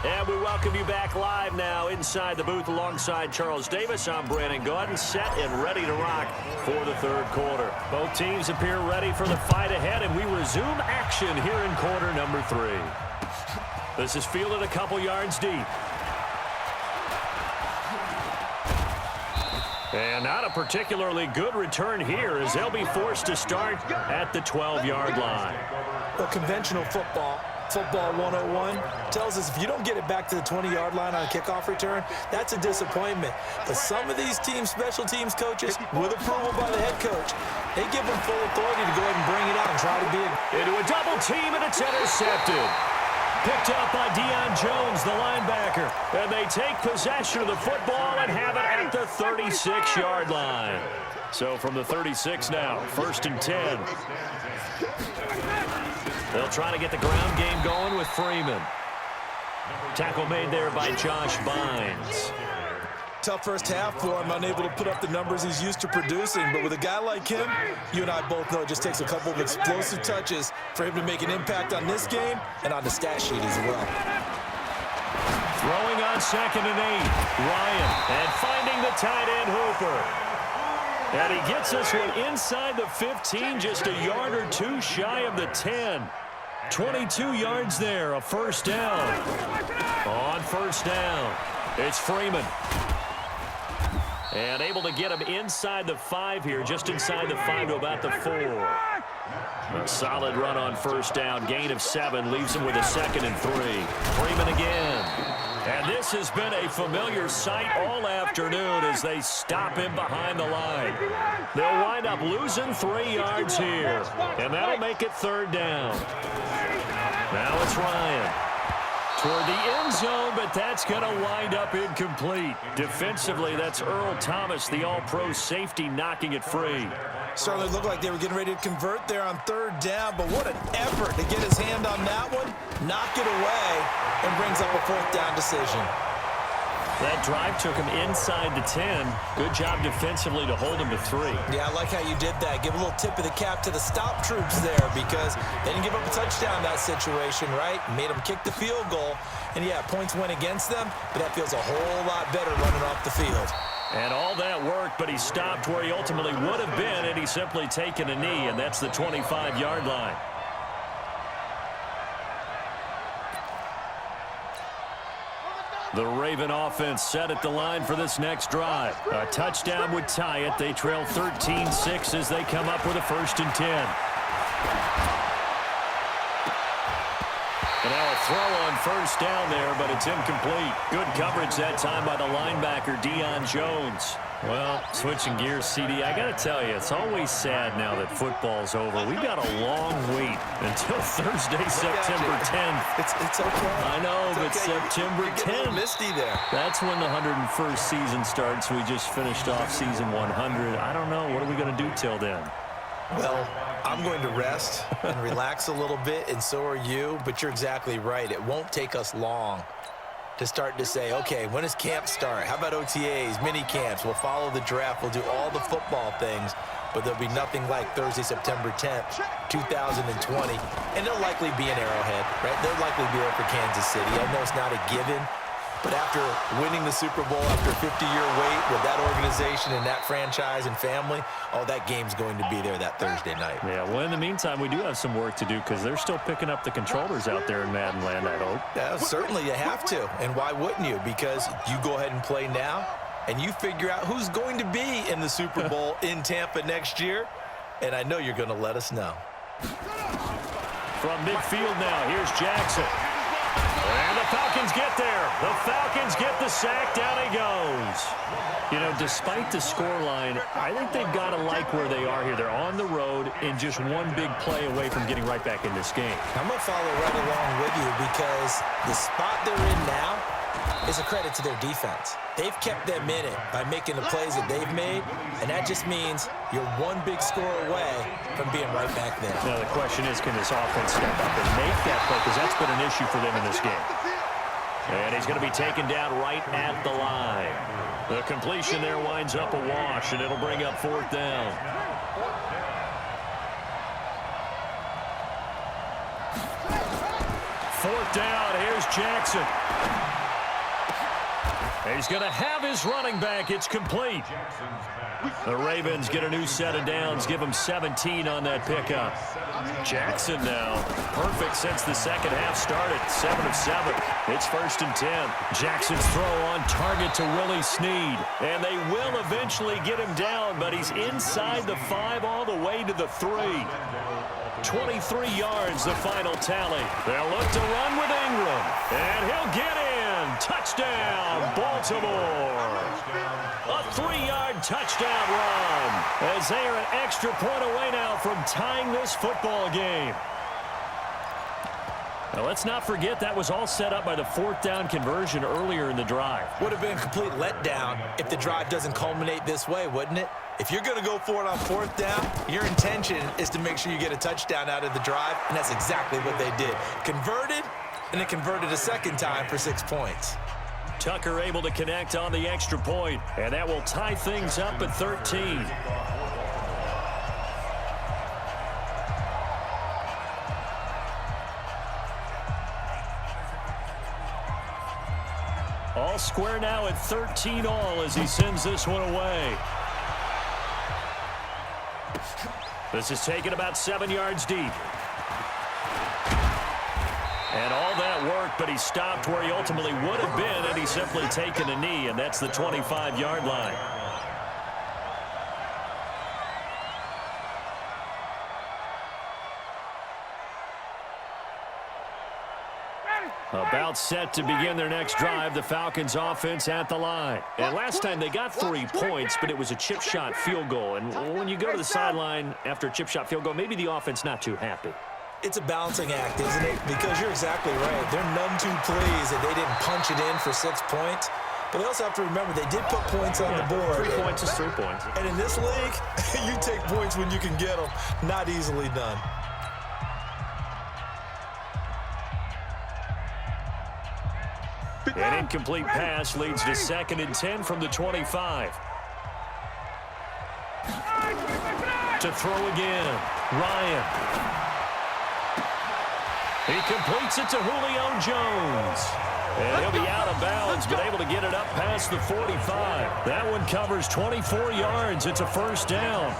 And we welcome you back live now inside the booth alongside Charles Davis. I'm Brandon Gaudin, set and ready to rock for the third quarter. Both teams appear ready for the fight ahead, and we resume action here in quarter number 3. This is fielded a couple yards deep. And not a particularly good return here as they'll be forced to start at the 12-yard line. Well, conventional football 101, tells us if you don't get it back to the 20-yard line on a kickoff return, that's a disappointment. But some of these teams, special teams coaches, with approval by the head coach, they give them full authority to go ahead and bring it out and try to be into a double team, and it's intercepted. Picked up by Deion Jones, the linebacker. And they take possession of the football and have it at the 36-yard line. So from the 36 now, 1st and 10. They'll try to get the ground game going with Freeman. Tackle made there by Josh Bynes. tough first half for him, unable to put up the numbers he's used to producing. But with a guy like him, you and I both know it just takes a couple of explosive touches for him to make an impact on this game and on the stat sheet as well. Throwing on 2nd and 8, Ryan, and finding the tight end Hooper. And he gets this one inside the 15, just a yard or two shy of the 10. 22 yards there, a first down. On first down, it's Freeman. And able to get him inside the 5 here, just inside the 5 to about the 4. A solid run on first down, gain of 7, leaves him with a 2nd and 3. Freeman again. And this has been a familiar sight all afternoon as they stop him behind the line. They'll wind up losing 3 yards here, and that'll make it 3rd down. Now it's Ryan toward the end zone, but that's going to wind up incomplete. Defensively, that's Earl Thomas, the all-pro safety, knocking it free. Certainly looked like they were getting ready to convert there on 3rd down, but what an effort to get his hand on that one, knock it away, and brings up a 4th down decision. That drive took him inside the 10. Good job defensively to hold him to 3. Yeah, I like how you did that. Give a little tip of the cap to the stop troops there because they didn't give up a touchdown in that situation, right? Made them kick the field goal. And, yeah, points went against them, but that feels a whole lot better running off the field. And all that worked, but he stopped where he ultimately would have been, and he's simply taken a knee, and that's the 25-yard line. The Raven offense set at the line for this next drive. A touchdown would tie it. They trail 13-6 as they come up with a 1st and 10. And now a throw on first down there, but it's incomplete. Good coverage that time by the linebacker, Deion Jones. Well, switching gears, CD, I got to tell you, it's always sad now that football's over. We've got a long wait until Thursday, September 10th. It's okay. I know, it's but okay. September 10th. Misty there. That's when the 101st season starts. We just finished off season 100. I don't know. What are we going to do till then? Well, I'm going to rest and relax a little bit, and so are you. But you're exactly right. It won't take us long to start to say, okay, when does camp start? How about OTAs, mini camps? We'll follow the draft. We'll do all the football things, but there'll be nothing like Thursday, September 10th, 2020. And they'll likely be in Arrowhead, right? They'll likely be there for Kansas City. I know it's not a given, but after winning the Super Bowl, after a 50-year wait with that organization and that franchise and family, oh, that game's going to be there that Thursday night. Yeah, well, in the meantime, we do have some work to do because they're still picking up the controllers out there in Madden land, I hope. Yeah, certainly you have to. And why wouldn't you? Because you go ahead and play now, and you figure out who's going to be in the Super Bowl in Tampa next year, and I know you're going to let us know. From midfield now, here's Jackson. And the Falcons get there. The Falcons get the sack. Down he goes. You know, despite the scoreline, I think they've got to like where they are here. They're on the road and just one big play away from getting right back in this game. I'm going to follow right along with you because the spot they're in now is a credit to their defense. They've kept them in it by making the plays that they've made, and that just means you're one big score away from being right back there. Now, the question is, can this offense step up and make that play? Because that's been an issue for them in this game. And he's going to be taken down right at the line. The completion there winds up a wash, and it'll bring up 4th down. fourth down. Here's Jackson. He's going to have his running back. It's complete. The Ravens get a new set of downs, give them 17 on that pickup. Jackson now, perfect since the second half started, 7 of 7. It's 1st and 10. Jackson's throw on target to Willie Snead, and they will eventually get him down, but he's inside the 5 all the way to the 3. 23 yards, the final tally. They'll look to run with Ingram, and he'll get in. Touchdown, Baltimore. A 3-yard touchdown run, as they are an extra point away now from tying this football game. Now, let's not forget that was all set up by the 4th down conversion earlier in the drive. Would have been a complete letdown if the drive doesn't culminate this way, wouldn't it? If you're going to go for it on 4th down, your intention is to make sure you get a touchdown out of the drive, and that's exactly what they did. Converted, and it converted a second time for 6 points. Tucker able to connect on the extra point, and that will tie things up at 13. All square now at 13 all as he sends this one away. This is taken about 7 yards deep. And all that work, but he stopped where he ultimately would have been had he simply taken a knee, and that's the 25-yard line. About set to begin their next drive, the Falcons offense at the line. And last time they got 3 points, but it was a chip shot field goal. And when you go to the sideline after a chip shot field goal, maybe the offense not too happy. It's a balancing act, isn't it? Because you're exactly right. They're none too pleased that they didn't punch it in for 6 points. But they also have to remember they did put points on the board. 3 points is 3 points. And in this league, you take points when you can get them. Not easily done. An incomplete pass leads to 2nd and 10 from the 25. To throw again, Ryan. He completes it to Julio Jones. And he'll be out of bounds, but able to get it up past the 45. That one covers 24 yards. It's a 1st down.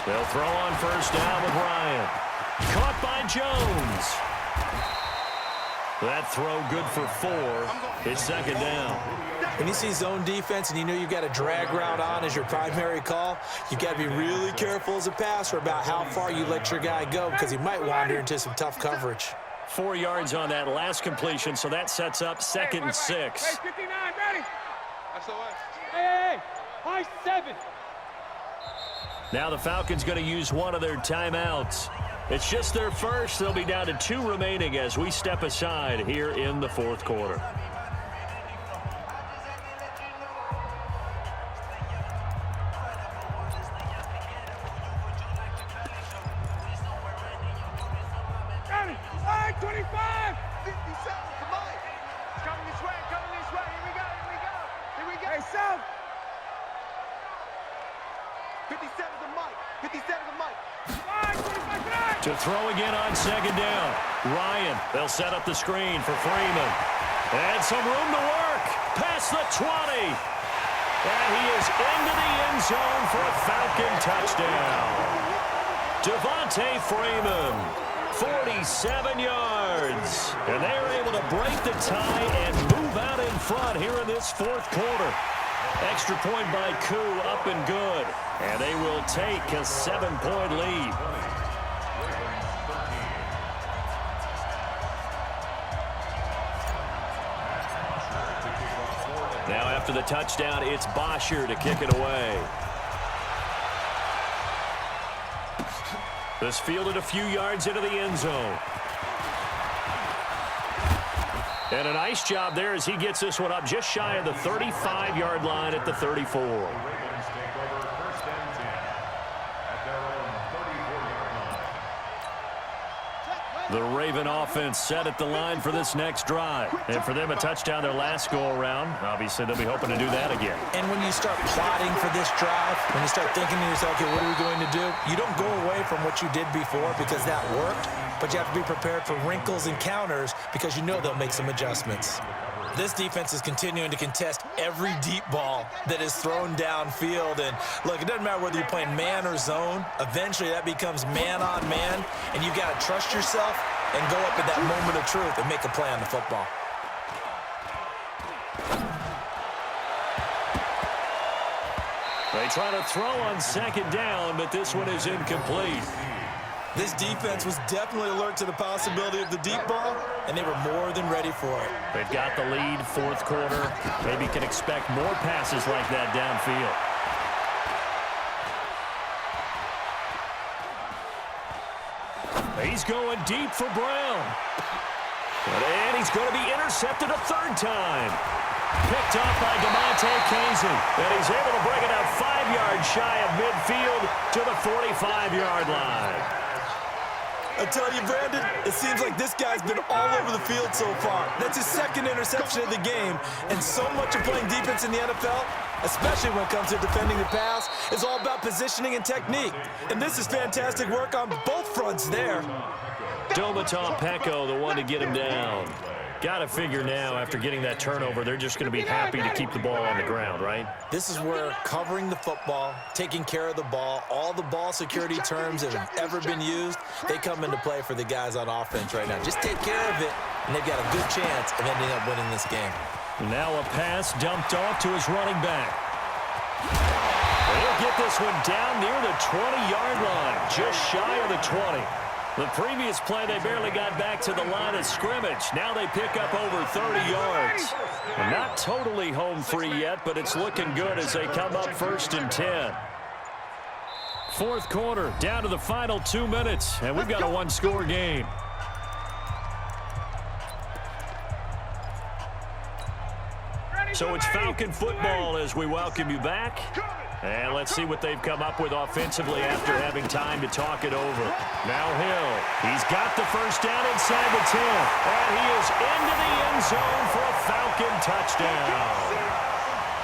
They'll throw on 1st down with Ryan. Caught by Jones. That throw good for 4. It's 2nd down. When you see zone defense and you know you've got a drag route on as your primary call, you've got to be really careful as a passer about how far you let your guy go because he might wander into some tough coverage. 4 yards on that last completion, so that sets up 2nd and 6. Hey, 59, ready? That's the way. Hey, high 7. Now the Falcons going to use one of their timeouts. It's just their first. They'll be down to 2 remaining as we step aside here in the 4th quarter. Ready? Hey, 25. 57, come on. It's coming this way, Here we go. Hey, South. 57 to Mike. 57 to Mike. To throw again on 2nd down. Ryan, they'll set up the screen for Freeman. And some room to work. Past the 20. And he is into the end zone for a Falcon touchdown. Devontae Freeman, 47 yards. And they're able to break the tie and move out in front here in this 4th quarter. Extra point by Koo, up and good. And they will take a 7-point lead. Now after the touchdown, it's Bosher to kick it away. This fielded a few yards into the end zone. And a nice job there as he gets this one up just shy of the 35-yard line at the 34. The Raven offense set at the line for this next drive. And for them, a touchdown their last go-around. Obviously, they'll be hoping to do that again. And when you start plotting for this drive, when you start thinking to yourself, okay, what are we going to do? You don't go away from what you did before because that worked, but you have to be prepared for wrinkles and counters because you know they'll make some adjustments. This defense is continuing to contest every deep ball that is thrown downfield. And, look, it doesn't matter whether you're playing man or zone. Eventually, that becomes man-on-man, and you've got to trust yourself and go up at that moment of truth and make a play on the football. They try to throw on second down, but this one is incomplete. This defense was definitely alert to the possibility of the deep ball, and they were more than ready for it. They've got the lead, fourth quarter. Maybe can expect more passes like that downfield. He's going deep for Brown. And he's going to be intercepted a third time. Picked off by DeMonte Casey. And he's able to bring it out 5 yards shy of midfield to the 45-yard line. I tell you, Brandon, it seems like this guy's been all over the field so far. That's his second interception of the game. And so much of playing defense in the NFL, especially when it comes to defending the pass, is all about positioning and technique. And this is fantastic work on both fronts there. Domaton Peko, the one to get him down. Got to figure now, after getting that turnover, they're just going to be happy to keep the ball on the ground, right? This is where covering the football, taking care of the ball, all the ball security terms that have ever been used, they come into play for the guys on offense right now. Just take care of it, and they've got a good chance of ending up winning this game. Now a pass dumped off to his running back. He'll get this one down near the 20-yard line, just shy of the 20. The previous play, they barely got back to the line of scrimmage. Now they pick up over 30 yards. Not totally home free yet, but it's looking good as they come up 1st and 10. Fourth quarter, down to the final 2 minutes, and we've got a one-score game. So it's Falcon football as we welcome you back. And let's see what they've come up with offensively after having time to talk it over. Now Hill, he's got the first down inside the 10. And he is into the end zone for a Falcon touchdown.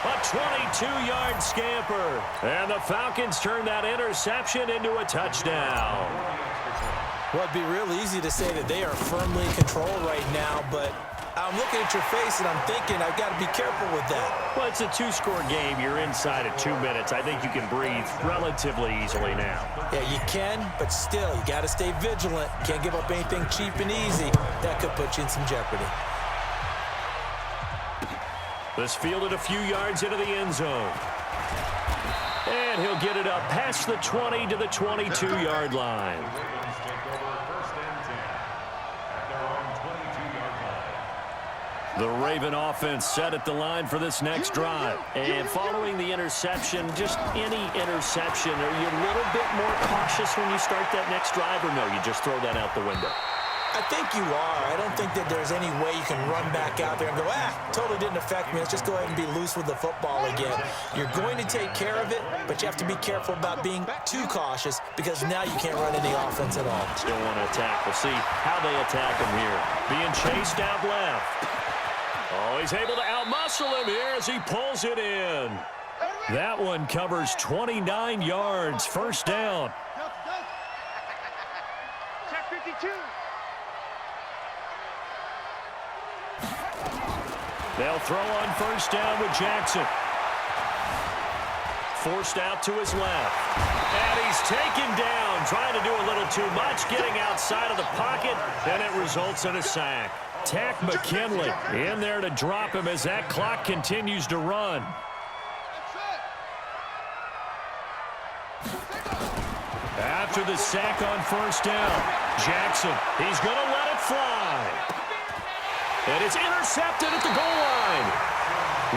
A 22-yard scamper. And the Falcons turn that interception into a touchdown. Well, it'd be real easy to say that they are firmly in control right now, but I'm looking at your face and I'm thinking I've got to be careful with that. Well, it's a 2-score game. You're inside of 2 minutes. I think you can breathe relatively easily now. Yeah, you can, but still, you got to stay vigilant. You can't give up anything cheap and easy. That could put you in some jeopardy. This fielded a few yards into the end zone. And he'll get it up past the 20 to the 22-yard line. The Raven offense set at the line for this next drive. And following the interception, just any interception, are you a little bit more cautious when you start that next drive, or no, you just throw that out the window? I think you are. I don't think that there's any way you can run back out there and go, totally didn't affect me. Let's just go ahead and be loose with the football again. You're going to take care of it, but you have to be careful about being too cautious because now you can't run any offense at all. Still want to attack. We'll see how they attack him here. Being chased out left. Oh, he's able to outmuscle him here as he pulls it in. That one covers 29 yards, first down. Check 52. They'll throw on first down with Jackson. Forced out to his left. And he's taken down, trying to do a little too much, getting outside of the pocket, and it results in a sack. Tack McKinley in there to drop him as that clock continues to run. After the sack on first down, Jackson, he's going to let it fly. And it's intercepted at the goal line.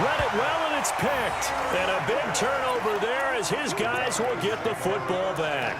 Read it well, and it's picked. And a big turnover there as his guys will get the football back.